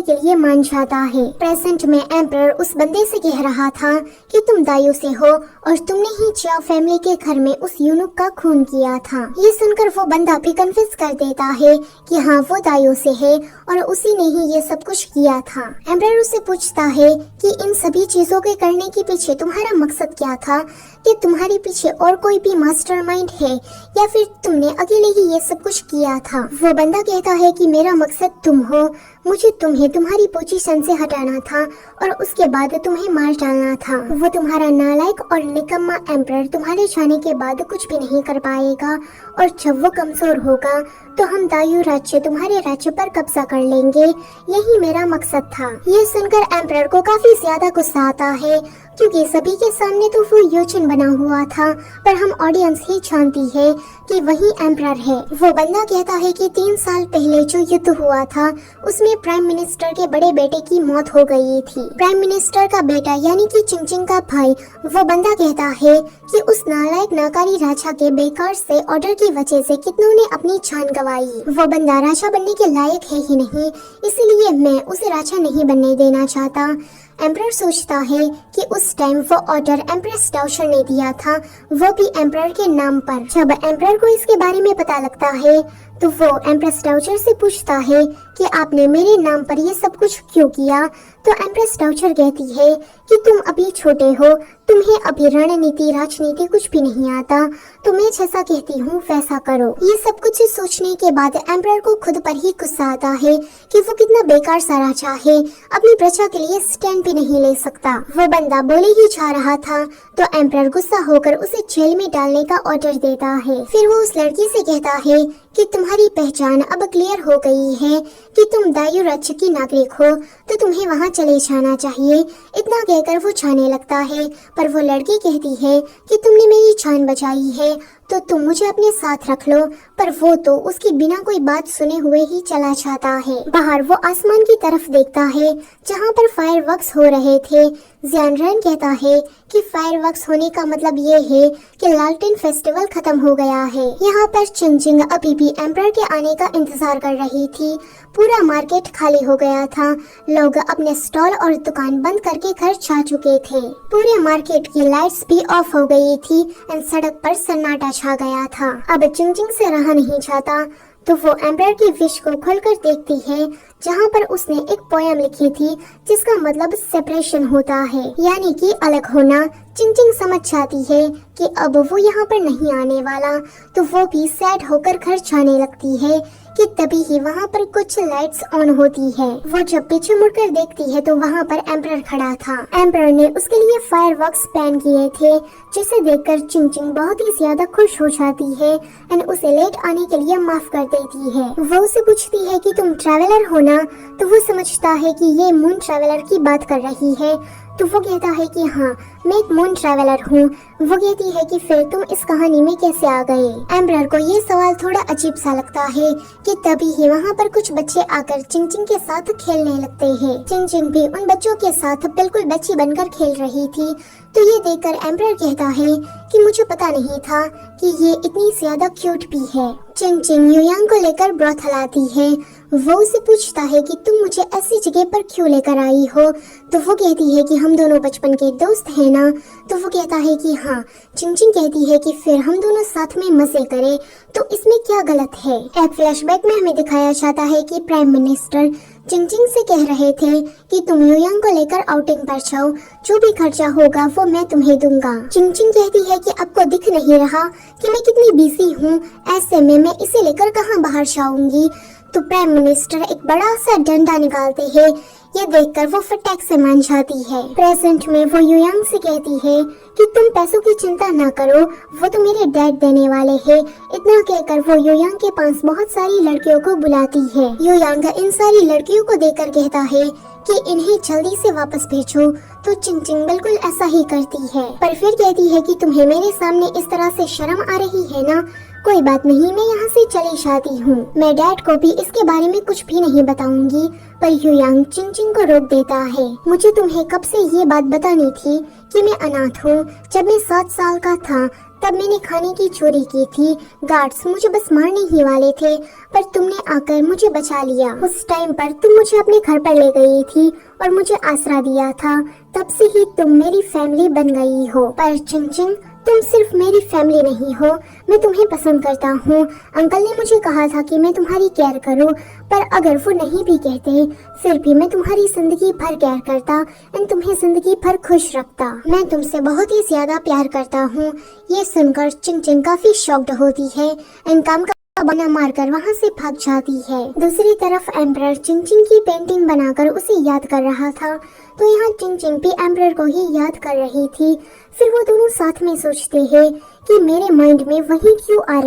के लिए मान जाता है। प्रेजेंट में एम्परर उस बंदे से कह रहा था कि तुम दायु से हो और तुमने ही चाओ फैमिली के घर में उस यूनुक का खून किया था। ये सुनकर वो बंदा भी कन्फेस कर देता है कि हाँ वो दायु से है और उसी ने ही ये सब कुछ किया था। एम्परर उससे पूछता है कि इन सभी चीजों के करने के पीछे तुम्हारा मकसद क्या था, कि तुम्हारे पीछे और कोई भी मास्टरमाइंड है या फिर तुमने अकेले ही ये सब कुछ किया था। वो बंदा कहता है कि मेरा मकसद तुम हो, मुझे तुम्हें तुम्हारी पोजीशन से हटाना था और उसके बाद तुम्हें मार डालना था। वो तुम्हारा नालायक और निकम्मा एम्परर तुम्हारे जाने के बाद कुछ भी नहीं कर पाएगा और जब वो कमजोर होगा तो हम दायु राज्य तुम्हारे राज्य पर कब्जा कर लेंगे। यही मेरा मकसद था। ये सुनकर एम्परर को काफी ज्यादा गुस्सा आता है क्योंकि सभी के सामने तो वो योचन बना हुआ था, पर हम ऑडियंस ही जानती है कि वही एम्परर है। वो बंदा कहता है कि 3 साल पहले जो युद्ध हुआ था उसमें प्राइम मिनिस्टर के बड़े बेटे की मौत हो गई थी। प्राइम मिनिस्टर का बेटा यानी कि चिंगचिंग का भाई। वो बंदा कहता है कि उस नालायक नाकारी राजा के बेकार से ऑर्डर की वजह से कितनों ने अपनी जान गंवाई। वो बंदा राजा बनने के लायक है ही नहीं, इसीलिए मैं उसे राजा नहीं बनने देना चाहता। एम्परर सोचता है कि उस टाइम वो ऑर्डर एम्प्रेस डाउचर ने दिया था, वो भी एम्परर के नाम पर। जब एम्परर को इसके बारे में पता लगता है तो वो एम्प्रेस डाउचर से पूछता है कि आपने मेरे नाम पर ये सब कुछ क्यों किया। तो एम्प्रेस डाउचर कहती है कि तुम अभी छोटे हो, तुम्हें अभी रणनीति राजनीति कुछ भी नहीं आता, तो मैं जैसा कहती हूँ वैसा करो। ये सब कुछ सोचने के बाद एम्परर को खुद पर ही गुस्सा आता है कि वो कितना बेकार सा राजा है, अपनी प्रजा के लिए स्टैंड भी नहीं ले सकता। वो बंदा बोले ही जा रहा था तो एम्परर गुस्सा होकर उसे जेल में डालने का ऑर्डर देता है। फिर वो उस लड़की से कहता है कि तुम्हारी पहचान अब क्लियर हो गई है कि तुम दायु राज्य की नागरिक हो, तो तुम्हें वहाँ चले जाना चाहिए। इतना कहकर वो जाने लगता है, पर वो लड़की कहती है कि तुमने मेरी जान बचाई है तो तुम मुझे अपने साथ रख लो, पर वो तो उसकी बिना कोई बात सुने हुए ही चला जाता है। बाहर वो आसमान की तरफ देखता है जहाँ पर फायरवर्क्स हो रहे थे। ज़ियानरेन कहता है कि फायरवर्क्स होने का मतलब ये है कि लालटेन फेस्टिवल खत्म हो गया है। यहाँ पर चिंगचिंग अभी भी एम्परर के आने का इंतजार कर रही थी। पूरा मार्केट खाली हो गया था, लोग अपने स्टॉल और दुकान बंद करके घर जा चुके थे। पूरे मार्केट की लाइट्स भी ऑफ हो गई थी एंड सड़क पर सन्नाटा छा गया था। अब चिंगचिंग से रहा नहीं जाता तो वो एम्परर की विश को खोलकर देखती है जहाँ पर उसने एक पोयम लिखी थी जिसका मतलब सेपरेशन होता है, यानी कि अलग होना। चिंगचिंग समझ जाती है कि अब वो यहाँ पर नहीं आने वाला, तो वो भी सैड होकर घर जाने लगती है कि तभी ही वहाँ पर कुछ लाइट्स ऑन होती है। वो जब पीछे मुड़कर देखती है तो वहाँ पर एम्परर खड़ा था। एम्परर ने उसके लिए फायरवर्क्स प्लान किए थे, जिसे देखकर चिंगचिंग बहुत ही ज्यादा खुश हो जाती है एंड उसे लेट आने के लिए माफ कर देती है। वो उसे पूछती है कि तुम ट्रैवलर हो ना, तो वो समझता है कि ये मून ट्रैवलर की बात कर रही है। तो वो कहता है कि हाँ मैं एक मून ट्रैवलर हूँ। वो कहती है कि फिर तुम इस कहानी में कैसे आ गए। एम्परर को ये सवाल थोड़ा अजीब सा लगता है कि तभी ही वहाँ पर कुछ बच्चे आकर चिंगचिंग के साथ खेलने लगते हैं। चिंगचिंग भी उन बच्चों के साथ बिल्कुल बच्ची बनकर खेल रही थी। तो ये देखकर एम्परर कहता है कि मुझे पता नहीं था कि ये इतनी ज्यादा क्यूट भी है। चिंगचिंग युयांग को लेकर ब्रॉथल आती है। वो उसे पूछता है कि तुम मुझे ऐसी जगह पर क्यों लेकर आई हो। तो वो कहती है कि हम दोनों बचपन के दोस्त हैं ना। तो वो कहता है कि हाँ। चिंगचिंग कहती है कि फिर हम दोनों साथ में मजे करें, तो इसमें क्या गलत है। एक फ्लैशबैक में हमें दिखाया जाता है कि प्राइम मिनिस्टर चिंगचिंग से कह रहे थे कि तुम युयांग को लेकर आउटिंग पर जाओ, जो भी खर्चा होगा वो मैं तुम्हें दूंगा। चिंगचिंग कहती है कि आपको दिख नहीं रहा कि मैं कितनी बिजी हूँ, ऐसे में मैं इसे लेकर कहाँ बाहर जाऊंगी। तो प्राइम मिनिस्टर एक बड़ा सा डंडा निकालते हैं। ये देखकर वो फटाक से मान जाती है। प्रेजेंट में वो युयांग से कहती है कि तुम पैसों की चिंता ना करो, वो तो मेरे डैड देने वाले हैं। इतना कहकर वो युयांग के पास बहुत सारी लड़कियों को बुलाती है। युयांग इन सारी लड़कियों को देखकर कहता है कि इन्हें जल्दी से वापस भेजो। तो चिंगचिंग बिल्कुल ऐसा ही करती है, पर फिर कहती है कि तुम्हें मेरे सामने इस तरह से शर्म आ रही है ना। कोई बात नहीं, मैं यहाँ से चली जाती हूँ। मैं डैड को भी इसके बारे में कुछ भी नहीं बताऊंगी। पर ह्यूयांग चिंग को रोक देता है। मुझे तुम्हें कब से ये बात बतानी थी कि मैं अनाथ हूँ। जब मैं 7 साल का था तब मैंने खाने की चोरी की थी। गार्ड्स मुझे बस मारने ही वाले थे, पर तुमने आकर मुझे बचा लिया। उस टाइम पर तुम मुझे अपने घर पर ले गई थी और मुझे आसरा दिया था। तब से ही तुम मेरी फैमिली बन गई हो। पर चिंग तुम सिर्फ मेरी फैमिली नहीं हो, मैं तुम्हें पसंद करता हूँ। अंकल ने मुझे कहा था कि मैं तुम्हारी केयर करूँ, पर अगर वो नहीं भी कहते फिर भी मैं तुम्हारी जिंदगी भर केयर करता एंड तुम्हें जिंदगी भर खुश रखता। मैं तुमसे बहुत ही ज्यादा प्यार करता हूँ। ये सुनकर चिंग काफी शॉक्ड होती है एंड काम का बना मारकर वहाँ से भाग जाती है। दूसरी तरफ एम्परर चिंग की पेंटिंग बनाकर उसे याद कर रहा था, तो यहाँ चिंग भी एम्परर को ही याद कर रही थी। फिर वो दोनों साथ में सोचते हैं कि मेरे माइंड में वही क्यों आ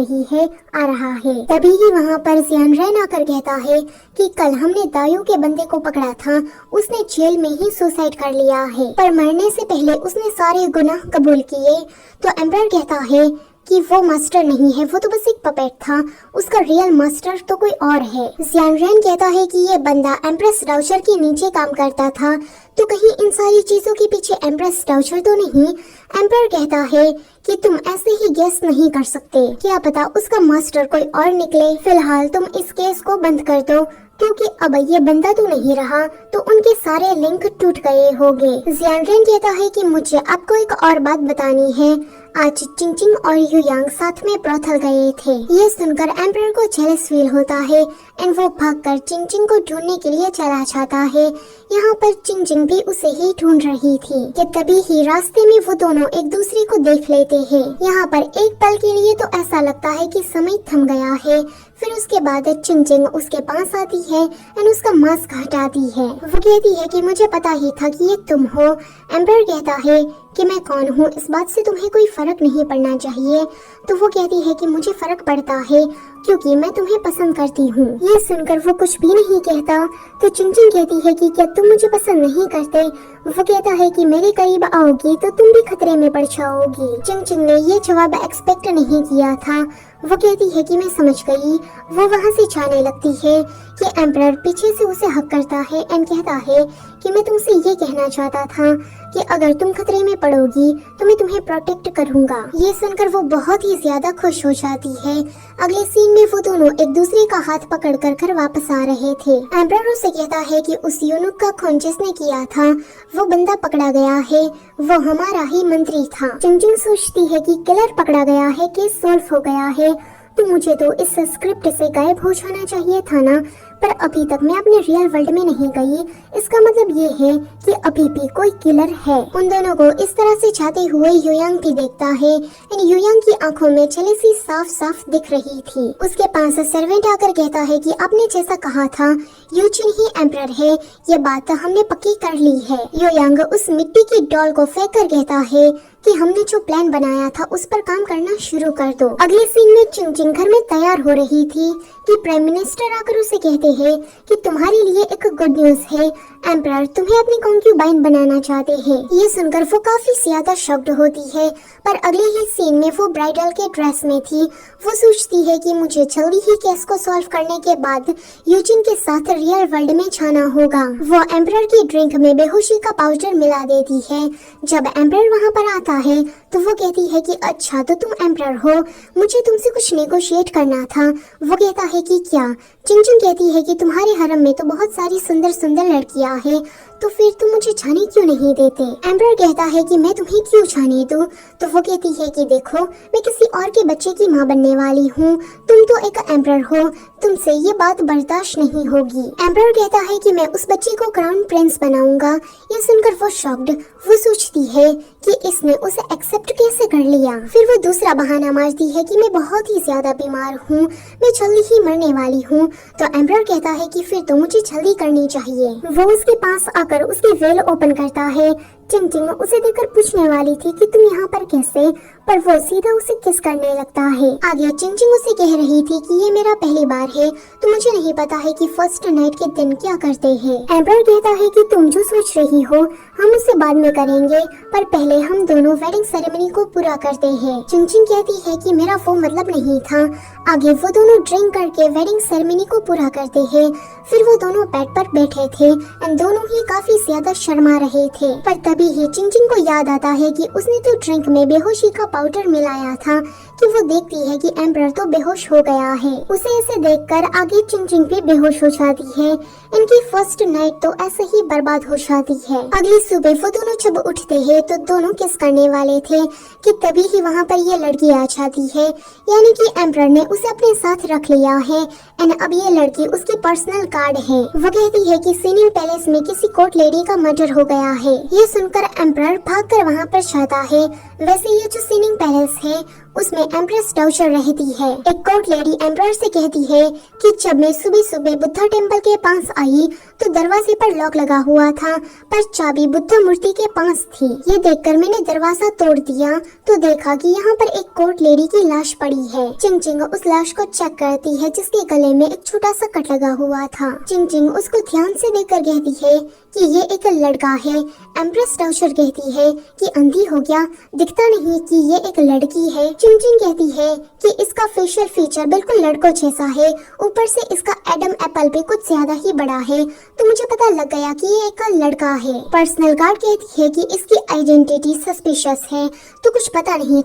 रहा है। तभी ही वहाँ पर जियान रैन आकर कहता है कि कल हमने दायू के बंदे को पकड़ा था, उसने जेल में ही सुसाइड कर लिया है, पर मरने से पहले उसने सारे गुनाह कबूल किए। तो एम्परर कहता है कि वो मास्टर नहीं है, वो तो बस एक पपेट था, उसका रियल मास्टर तो कोई और है। जियान रैन कहता है कि ये बंदा एम्प्रेस डाउचर के नीचे काम करता था, तो कहीं इन सारी चीजों के पीछे एम्प्रेस डाउचर तो नहीं। एम्पर कहता है कि तुम ऐसे ही गेस नहीं कर सकते, क्या पता उसका मास्टर कोई और निकले। फिलहाल तुम इस केस को बंद कर दो, क्योंकि अब ये बंदा तो नहीं रहा, तो उनके सारे लिंक टूट गए होंगे। जियान रैन कहता है कि मुझे आपको एक और बात बतानी है। आज चिंग और ह्यूयांग साथ में ब्रॉथल गए थे। ये सुनकर एम्परर को जेलस फील होता है एंड वो भागकर चिंग को ढूंढने के लिए चला जाता है। यहाँ पर चिंग भी उसे ही ढूंढ रही थी कि तभी ही रास्ते में वो दोनों एक दूसरे को देख लेते हैं। यहाँ पर एक पल के लिए तो ऐसा लगता है कि समय थम गया है। फिर उसके बाद चिंग उसके पास आती है एंड उसका मास्क हटाती है। वो कहती है कि मुझे पता ही था कि ये तुम हो। एम्पर कहता है कि मैं कौन हूँ, इस बात से तुम्हें कोई फर्क नहीं पड़ना चाहिए। तो वो कहती है कि मुझे फर्क पड़ता है, क्योंकि मैं तुम्हें पसंद करती हूँ। ये सुनकर वो कुछ भी नहीं कहता। तो चिंग कहती है कि क्या तुम मुझे पसंद नहीं करते। वो कहता है कि मेरे करीब आओगी तो तुम भी खतरे में पड़ जाओगी। चिंग ने ये जवाब एक्सपेक्ट नहीं किया था। वो कहती है कि मैं समझ गई। वो वहाँ से जाने लगती है कि एम्परर पीछे से उसे हक करता है एंड कहता है कि मैं तुमसे ये कहना चाहता था कि अगर तुम खतरे में पड़ोगी तो मैं तुम्हें प्रोटेक्ट करूंगा। ये सुनकर वो बहुत ही ज्यादा खुश हो जाती है। अगले सीन में वो दोनों एक दूसरे का हाथ पकड़कर घर वापस आ रहे थे। एम्परर उसे कहता है कि उस यूनुक का खून जिसने किया था वो बंदा पकड़ा गया है, वो हमारा ही मंत्री था। चिंग सोचती है कि किलर पकड़ा गया है, केस सॉल्व हो गया है, तो मुझे तो इस स्क्रिप्ट से गायब हो जाना चाहिए था ना। पर अभी तक मैं अपने रियल वर्ल्ड में नहीं गई, इसका मतलब ये है कि अभी भी कोई किलर है। उन दोनों को इस तरह से जाते हुए ह्यूयांग भी देखता है एंड ह्यूयांग की आंखों में जेलसी साफ साफ दिख रही थी। उसके पास सर्वेंट आकर कहता है कि आपने जैसा कहा था यूजिन ही एम्परर है, ये बात हमने पक्की कर ली है। ह्यूयांग उस मिट्टी की डॉल को फेंक कर कहता है कि हमने जो प्लान बनाया था उस पर काम करना शुरू कर दो। अगले सीन में चिंग घर में तैयार हो रही थी कि प्राइम मिनिस्टर आकर उसे कहते हैं कि तुम्हारे लिए एक गुड न्यूज है, एम्परर तुम्हें अपनी कॉन्क्यूबाइन बनाना चाहते हैं। ये सुनकर वो काफी ज्यादा शॉक्ड होती है। पर अगले ही सीन में वो ब्राइडल के ड्रेस में थी। वो सोचती है कि मुझे जल्दी ही केस को सॉल्व करने के बाद यूजिन के साथ रियल वर्ल्ड में जाना होगा। वो एम्परर की ड्रिंक में बेहोशी का पाउडर मिला देती है। जब एम्परर वहाँ पर आता है तो वो कहती है कि अच्छा तो तुम एम्परर हो, मुझे तुमसे कुछ नेगोशिएट करना था। वो कहता है कि क्या। चिंग कहती है कि तुम्हारे हरम में तो बहुत सारी सुंदर सुंदर लड़कियां हैं, तो फिर तुम मुझे जाने क्यों नहीं देते। एम्परर कहता है कि मैं तुम्हें क्यों जाने दूं। तो वो कहती है कि देखो मैं किसी और के बच्चे की माँ बनने वाली हूँ, तुम तो एक एम्परर हो, तुमसे ये बात बर्दाश्त नहीं होगी। एम्परर कहता है कि मैं उस बच्चे को क्राउन प्रिंस बनाऊंगा। ये सुनकर वो शॉक्ड। वो सोचती है कि इसने उसे एक्सेप्ट कैसे कर लिया। फिर वो दूसरा बहाना मारती है कि मैं बहुत ही ज्यादा बीमार हूँ, मैं जल्दी ही मरने वाली हूँ। तो एम्परर कहता है कि फिर तो मुझे जल्दी करनी चाहिए। वो उसके पास आकर उसकी वेल ओपन करता है। चिंग उसे देखकर पूछने वाली थी कि तुम यहाँ पर कैसे, पर वो सीधा उसे किस करने लगता है। आगे चिंचिंग उसे कह रही थी कि ये मेरा पहली बार है तो मुझे नहीं पता है कि फर्स्ट नाइट के दिन क्या करते हैं। एम्परर कहता है कि तुम जो सोच रही हो हम उसे बाद में करेंगे, पर पहले हम दोनों वेडिंग सेरेमनी को पूरा करते हैं। चिंचिंग कहती है कि मेरा वो मतलब नहीं था। आगे वो दोनों ड्रिंक करके वेडिंग सेरेमनी को पूरा करते हैं। फिर वो दोनों बेड पर बैठे थे एंड दोनों ही काफी ज्यादा शर्मा रहे थे। पर तभी ही चिंचिंग को याद आता है कि उसने तो ड्रिंक में बेहोशी का पाउडर मिलाया था कि वो देखती है कि एम्परर तो बेहोश हो गया है। उसे ऐसे देखकर आगे चिंचिंग भी बेहोश हो जाती है। इनकी फर्स्ट नाइट तो ऐसे ही बर्बाद हो जाती है। अगली सुबह वो दोनों जब उठते हैं तो दोनों किस करने वाले थे कि तभी ही वहाँ पर ये लड़की आ जाती है, यानी कि एम्परर ने उसे अपने साथ रख लिया है एंड अब ये लड़की उसकी पर्सनल गार्ड है। वो कहती है कि सीनिंग पैलेस में किसी कोर्ट लेडी का मर्डर हो गया है। ये सुनकर एम्परर भागकर वहाँ पर जाता है। वैसे ये जो सीनिंग पैलेस है उसमें एम्प्रेस डाउचर रहती है। एक कोर्ट लेडी एम्परर से कहती है कि जब मैं सुबह सुबह बुद्धा टेम्पल के पास आई तो दरवाजे पर लॉक लगा हुआ था, पर चाबी बुद्धा मूर्ति के पास थी। ये देखकर मैंने दरवाजा तोड़ दिया तो देखा कि यहाँ पर एक कोर्ट लेडी की लाश पड़ी है। चिंचिंग उस लाश को चेक करती है जिसके गले में एक छोटा सा कट लगा हुआ था। चिंचिंग उसको ध्यान से देखकर कहती है कि ये एक लड़का है। एम्प्रेस डाउचर कहती है कि अंधी हो गया, दिखता नहीं कि ये एक लड़की है। चिंचिंग कहती है कि इसका फेशियल फीचर बिल्कुल लड़कों जैसा है, ऊपर से इसका एडम एप्पल भी कुछ ज्यादा ही बड़ा है, तो मुझे पता लग गया कि ये एक लड़का है। पर्सनल गार्ड कहती है कि इसकी आइडेंटिटी सस्पिशियस है, तो कुछ पता नहीं